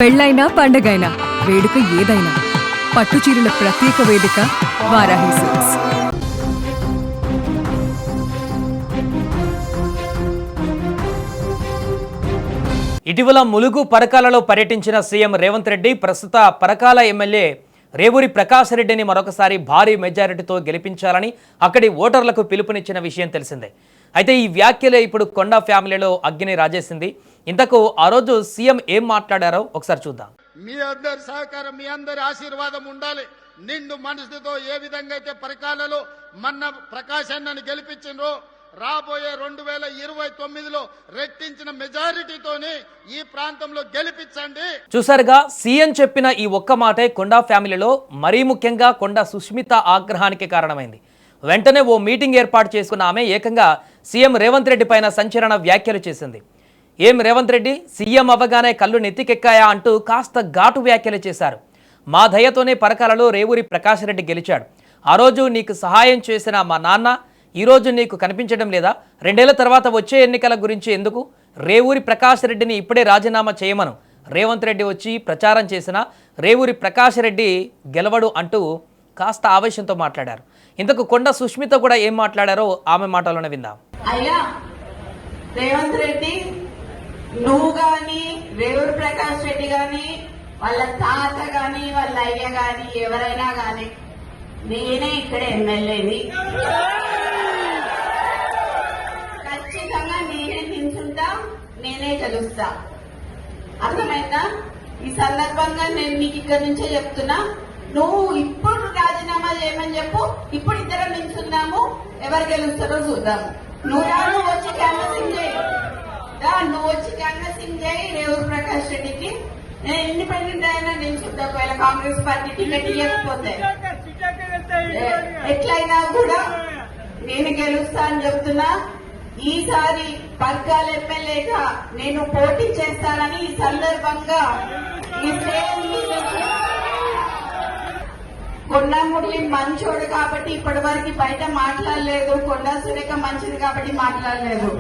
పెళ్ళైనా పండగైనా వేడుక ఏదైనా పట్టుచీరల ప్రత్యేక వేదిక వారాహి సిల్క్స్. ఇటీవల ములుగు పరకాలలో పర్యటించిన సీఎం రేవంత్ రెడ్డి ప్రస్తుత పరకాల ఎమ్మెల్యే రేవూరి ప్రకాష్ రెడ్డిని మరొకసారి భారీ మెజారిటీతో గెలిపించాలని అక్కడి ఓటర్లకు పిలుపునిచ్చిన విషయం తెలిసిందే. అయితే ఈ వ్యాఖ్యలే ఇప్పుడు కొండా ఫ్యామిలీలో అగ్గిని రాజేసింది. ఇంతకు ఆ రోజు సీఎం ఏం మాట్లాడారో ఒకసారి చూద్దాం. మీ అందరి సహకారం, మీ అందరి ఆశీర్వాదం ఉండాలి. నిండు మనసుతో ఏ విధంగా అయితే పరకాలలో మన్న ప్రకాష్ అన్నని గెలిపించినో రాబోయే 2029లో రెట్టించిన మెజారిటీతోనే ఈ ప్రాంతంలో గెలిపించండి. చూసారుగా, సీఎం చెప్పిన ఈ ఒక్క మాటే కొండా ఫ్యామిలీలో మరీ ముఖ్యంగా కొండా సుష్మిత ఆగ్రహానికి కారణమైంది. వెంటనే ఓ మీటింగ్ ఏర్పాటు చేసుకున్న ఆమె ఏకంగా సీఎం రేవంత్ రెడ్డి పైన సంచలన వ్యాఖ్యలు చేసింది. ఏం రేవంత్ రెడ్డి, సీఎం అవ్వగానే కళ్ళు నెత్తికెక్కాయా అంటూ కాస్త ఘాటు వ్యాఖ్యలు చేశారు. మా దయతోనే పరకాలలో రేవూరి ప్రకాష్ రెడ్డి గెలిచాడు. ఆ రోజు నీకు సహాయం చేసిన మా నాన్న ఈరోజు నీకు కనిపించడం లేదా? 2 ఏళ్ల తర్వాత వచ్చే ఎన్నికల గురించి ఎందుకు? రేవూరి ప్రకాష్ రెడ్డిని ఇప్పుడే రాజీనామా చేయమను. రేవంత్ రెడ్డి వచ్చి ప్రచారం చేసిన రేవూరి ప్రకాష్ రెడ్డి గెలవడు అంటూ కాస్త ఆవేశంతో మాట్లాడారు. ఇంతకు కొండ సుష్మిత కూడా ఏం మాట్లాడారో ఆమె మాటలోనే విందాం. అయ్యా రేవంత్ రెడ్డి, నువ్వు గాని రేవూరి ప్రకాష్ రెడ్డి గాని వాళ్ళ తాత గాని వాళ్ళ అయ్య గాని ఎవరైనా గాని నేనే ఇక్కడ ఎమ్మెల్యేని, ఖచ్చితంగా నేనే నిల్చుంటా, నేనే గెలుస్తా. అర్థమైందా? ఈ సందర్భంగా నేను నీకు ఇక్కడ నుంచే చెప్తున్నా, నువ్వు ఇప్పుడు రాజీనామా చేయమని చెప్పు. ఇప్పుడు ఇద్దరం నిల్చుందాము, ఎవరు గెలుస్తారో చూద్దాము. నువ్వు వచ్చి క్యాన్వసింగ్ చేయి, నువ్వు వచ్చి క్యాన్వసింగ్ చేయి రేవూరి ప్రకాష్ రెడ్డికి. నేను ఇండిపెండెంట్ అయినా నిల్చుంటా. ఒకవేళ కాంగ్రెస్ పార్టీ టికెట్ ఇవ్వకపోతే ఎట్లయినా కూడా నేను గెలుస్తా అని చెప్తున్నా. ఈసారి పర్కాల ఎమ్మెల్యేగా నేను పోటీ చేస్తానని ఈ సందర్భంగా ఈ కొండా మురళి మంచోడు కాబట్టి ఇప్పటి వరకు బయట మాట్లాడలేదు. కొండా సురేఖ మంచిది కాబట్టి మాట్లాడలేదు.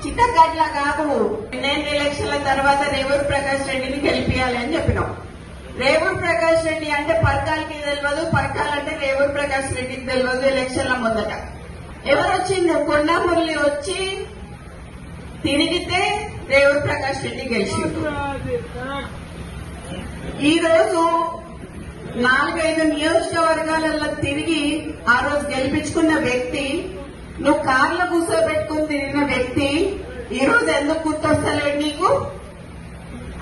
చిత్తగడ్ల కాదు, నేను ఎలక్షన్ల తర్వాత రేవూరి ప్రకాష్ రెడ్డిని గెలిపియాలి అని చెప్పినాం. రేవూరి ప్రకాష్ రెడ్డి అంటే పర్కాలకి తెలియదు, పర్కాల్ అంటే రేవూరి ప్రకాష్ రెడ్డికి తెలియదు. ఎలక్షన్ల మొదట ఎవరు వచ్చింది? కొండా మురళి వచ్చి తిరిగితే రేవూరి ప్రకాష్ రెడ్డి గెలిచిండు. ఈ రోజు 4-5 నియోజకవర్గాలలో తిరిగి ఆ రోజు గెలిపించుకున్న వ్యక్తి, నువ్వు కార్లో కూర్చోబెట్టుకుని తిరిగిన వ్యక్తి ఈ రోజు ఎందుకు గుర్తొస్తలేడు నీకు?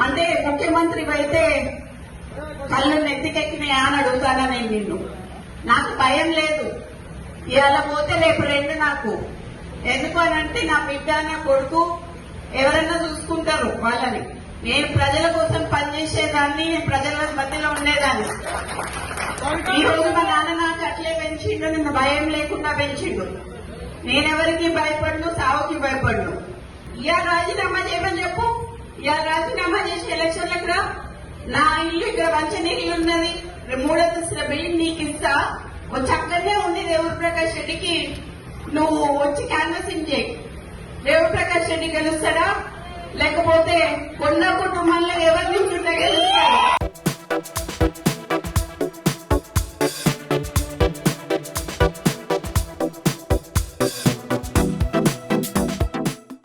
అంటే ముఖ్యమంత్రి అయితే కళ్ళు నెత్తికెక్కినాయా అని అడుగుతానా నేను నిన్ను? నాకు భయం లేదు. ఇవాళ పోతే రేపు 2 నాకు. ఎందుకు అని అంటే నా బిడ్డ, నా కొడుకు ఎవరైనా చూసుకుంటారు వాళ్ళని. నేను ప్రజల కోసం పనిచేసేదాన్ని, ప్రజల మధ్యలో ఉండేదాన్ని. ఈ రోజు మా నాన్న నాకు అట్లే పెంచిండు, నిన్ను భయం లేకుండా పెంచిండు. నేనెవరికి భయపడను, సావుకి భయపడను. ఇవాళ రాజీనామా చేయమని చెప్పు. ఇవాళ రాజీనామా చేసి ఎలక్షన్లకు రా. నా ఇల్లు ఇక్కడ మంచినీళ్ళు ఉన్నది, 3 అంతస్తుల బిల్డింగ్ నీకు ఇస్తా. వచ్చి అక్కడనే ఉండి రేవూరి ప్రకాష్ రెడ్డికి నువ్వు వచ్చి క్యాన్వసింగ్ చేయి. రేవూరి ప్రకాష్ రెడ్డి గెలుస్తాడా? లేకపోతే కొండ కుటుంబంలో ఎవరి నుంచి గెలుస్తాడా?